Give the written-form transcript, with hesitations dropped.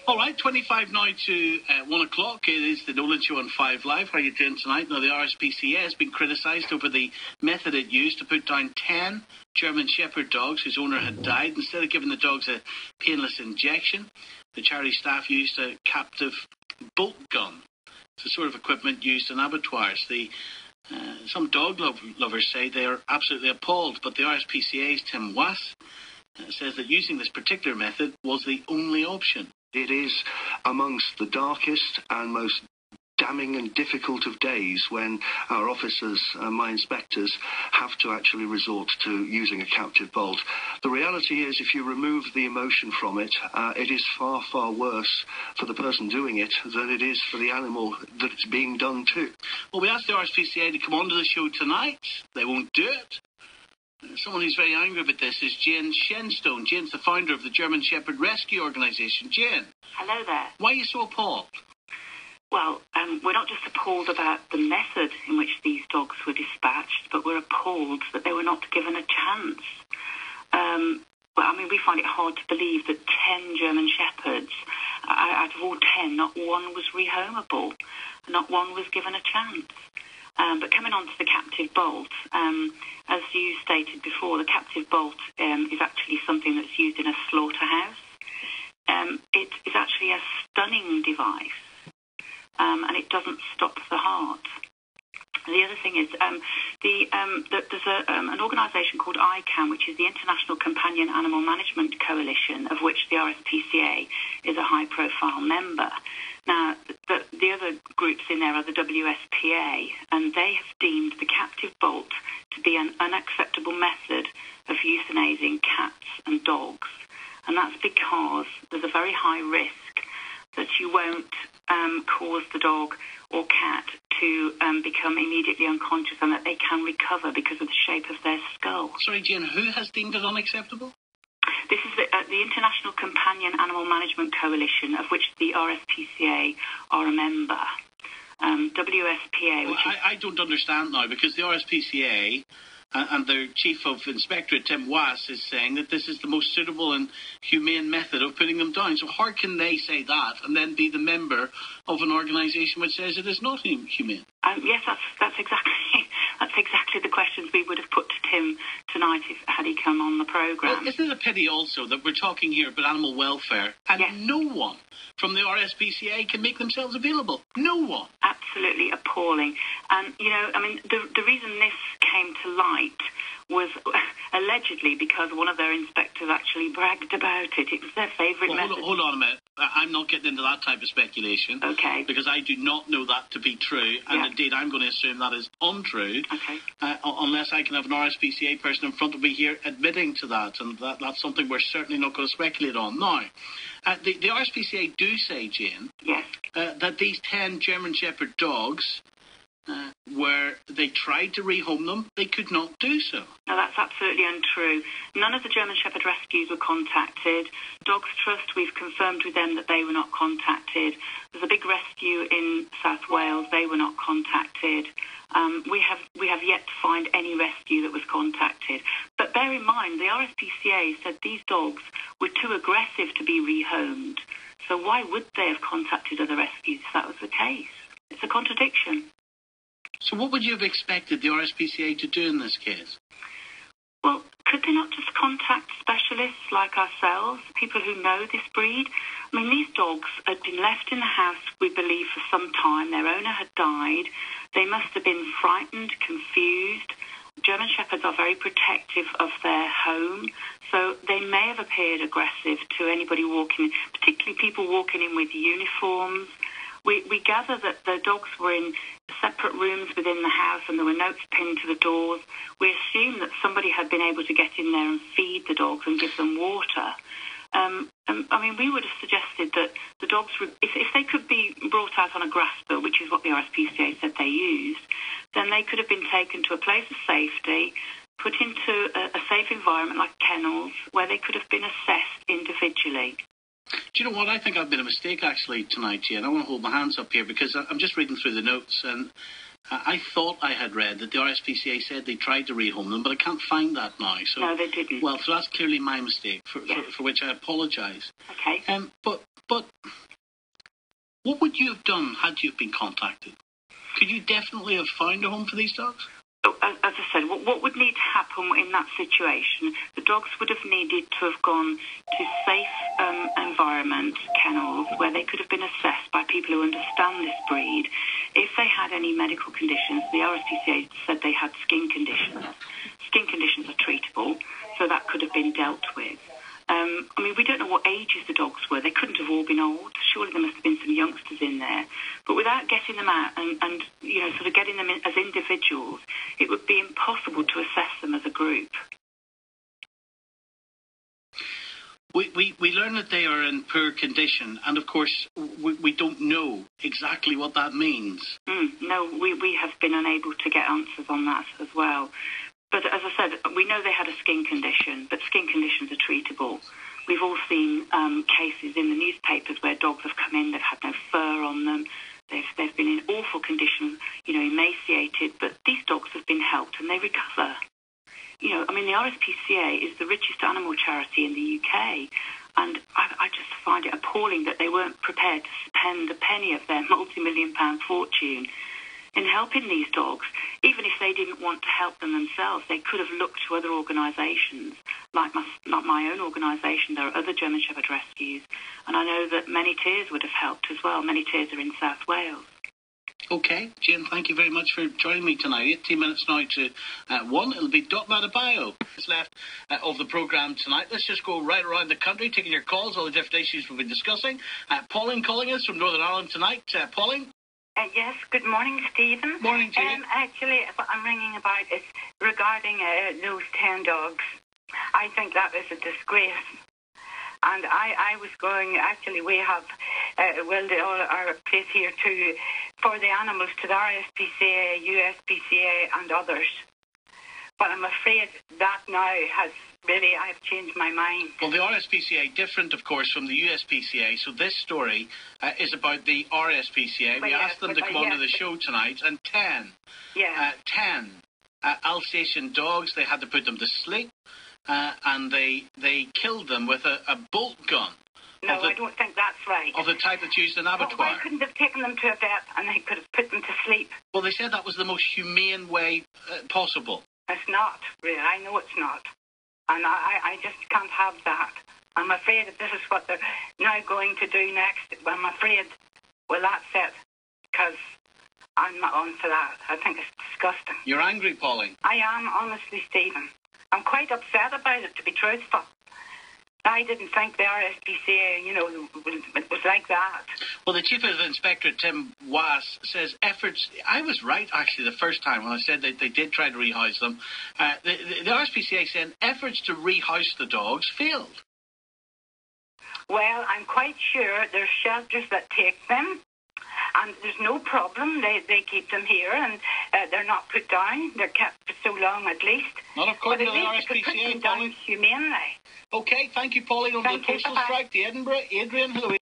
All right, 25 now to 1 o'clock. It is the Nolan Show on 5 Live. How are you doing tonight? Now, the RSPCa has been criticised over the method it used to put down 10 German Shepherd dogs whose owner had died. Instead of giving the dogs a painless injection, the charity staff used a captive bolt gun. It's the sort of equipment used in abattoirs. Some dog lovers say they are absolutely appalled, but the RSPCa's Tim Wass says that using this particular method was the only option. It is amongst the darkest and most damning and difficult of days when our officers, my inspectors, have to actually resort to using a captive bolt. The reality is, if you remove the emotion from it, it is far, far worse for the person doing it than it is for the animal that it's being done to. Well, we asked the RSPCA to come onto the show tonight. They won't do it. Someone who's very angry about this is Jane Shenstone. Jane's the founder of the German Shepherd Rescue Organisation. Jane. Hello there. Why are you so appalled? Well, we're not just appalled about the method in which these dogs were dispatched, but we're appalled that they were not given a chance. We find it hard to believe that 10 German Shepherds, out of all 10, not one was rehomable. Not one was given a chance. But coming on to the captive bolt, as you stated before, the captive bolt is actually something that's used in a slaughterhouse. It is actually a stunning device, and it doesn't stop the heart. The other thing is there's an organisation called ICAN, which is the International Companion Animal Management Coalition, of which the RSPCA is a high-profile member. Now, the other groups in there are the WSPA, and they have deemed the captive bolt to be an unacceptable method of euthanizing cats and dogs. And that's because there's a very high risk that you won't cause the dog or cat to become immediately unconscious, and that they can recover because of the shape of their skull. Sorry, Jane, who has deemed it unacceptable? This is the International Companion Animal Management Coalition, of which the RSPCA are a member. WSPA, I don't understand now, because the RSPCA and their Chief of Inspectorate, Tim Wass, is saying that this is the most suitable and humane method of putting them down. So how can they say that and then be the member of an organisation which says it is not humane? Yes, that's exactly the questions we would have put to Tim tonight had he come on the programme. Well, isn't it a pity also that we're talking here about animal welfare and yes, no one from the RSPCA can make themselves available? No one. Absolutely appalling. And, the reason this came to light was allegedly because one of their inspectors actually bragged about it. It was their favourite method. Hold on a minute. I'm not getting into that type of speculation. Okay. Because I do not know that to be true. And indeed, I'm going to assume that is untrue. Okay. Unless I can have an RSPCA person in front of me here admitting to that. And that's something we're certainly not going to speculate on. Now, the RSPCA do say, Jane, yes, that these 10 German Shepherd dogs, where they tried to rehome them, they could not do so. No, that's absolutely untrue. None of the German Shepherd rescues were contacted. Dogs Trust, we've confirmed with them that they were not contacted. There's a big rescue in South Wales. They were not contacted. We have yet to find any rescue that was contacted. But bear in mind, the RSPCA said these dogs were too aggressive to be rehomed. So why would they have contacted other rescues if that was the case? It's a contradiction. So what would you have expected the RSPCA to do in this case? Well, could they not just contact specialists like ourselves, people who know this breed? I mean, these dogs had been left in the house, we believe, for some time. Their owner had died. They must have been frightened, confused. German Shepherds are very protective of their home, so they may have appeared aggressive to anybody walking in, particularly people walking in with uniforms. We gather that the dogs were in separate rooms within the house and there were notes pinned to the doors. We assume that somebody had been able to get in there and feed the dogs and give them water. We would have suggested that the dogs, if they could be brought out on a grasper, which is what the RSPCA said they used, then they could have been taken to a place of safety, put into a safe environment like kennels, where they could have been assessed individually. Do you know what? I think I've made a mistake actually tonight, Jane. I want to hold my hands up here because I'm just reading through the notes and I thought I had read that the RSPCA said they tried to rehome them, but I can't find that now. So, no, they didn't. Well, so that's clearly my mistake, for which I apologise. Okay. But What would you have done had you been contacted? Could you definitely have found a home for these dogs? As I said, what would need to happen in that situation? The dogs would have needed to have gone to safe environment kennels where they could have been assessed by people who understand this breed. If they had any medical conditions, the RSPCA said they had skin conditions. Skin conditions are treatable, so that could have been dealt with. I mean, we don't know what ages the dogs were. They couldn't have all been old. Surely there must have been some youngsters in there. But without getting them out and sort of getting them in as individuals, it would be impossible to assess them as a group. We learn that they are in poor condition, and of course we don't know exactly what that means. No, we have been unable to get answers on that as well. But as I said, we know they had a skin condition, but skin conditions are treatable. We've all seen cases in the newspapers where dogs have come in, they've had no fur on them, they've been in awful condition, emaciated, but these dogs have been helped and they recover. I mean, the RSPCA is the richest animal charity in the UK, and I just find it appalling that they weren't prepared to spend a penny of their multi-million-pound fortune in helping these dogs. Even if they didn't want to help them themselves, they could have looked to other organisations, like my own organisation. There are other German Shepherd rescues, and I know that Many Tears would have helped as well. Many Tears are in South Wales. Okay, Jane, thank you very much for joining me tonight. 18 minutes now to 1. It'll be Dot Matabayo. It's left of the programme tonight. Let's just go right around the country, taking your calls, all the different issues we've been discussing. Pauline calling us from Northern Ireland tonight. Pauline? Yes, good morning, Stephen. Morning to you. Actually, what I'm ringing about is regarding those 10 dogs. I think that is a disgrace. And I was going, actually, we have our place here for the animals to the RSPCA, USPCA and others. But I'm afraid that now I've changed my mind. Well, the RSPCA, different, of course, from the USPCA. So this story is about the RSPCA. We asked them to come onto the show tonight, and 10 Alsatian dogs, they had to put them to sleep, and they killed them with a bolt gun. No, I don't think that's right. Of the type that's used in abattoir. Why couldn't have taken them to a vet and they could have put them to sleep? Well, they said that was the most humane way possible. It's not, really. I know it's not. And I just can't have that. I'm afraid that this is what they're now going to do next. I'm afraid, well, that's it. Because I'm not on for that. I think it's disgusting. You're angry, Pauline? I am, honestly, Stephen. I'm quite upset about it, to be truthful. I didn't think the RSPCA, it was like that. Well, the Chief of Inspector, Tim Wass, says efforts... I was right, actually, the first time when I said that they did try to rehouse them. The RSPCA said efforts to rehouse the dogs failed. Well, I'm quite sure there's shelters that take them, and there's no problem. They keep them here, and they're not put down. They're kept for so long, at least. Not according to the RSPCA, put them down humanely. Okay, thank you, Pauline, on the postal strike, the Edinburgh. Adrian, hello.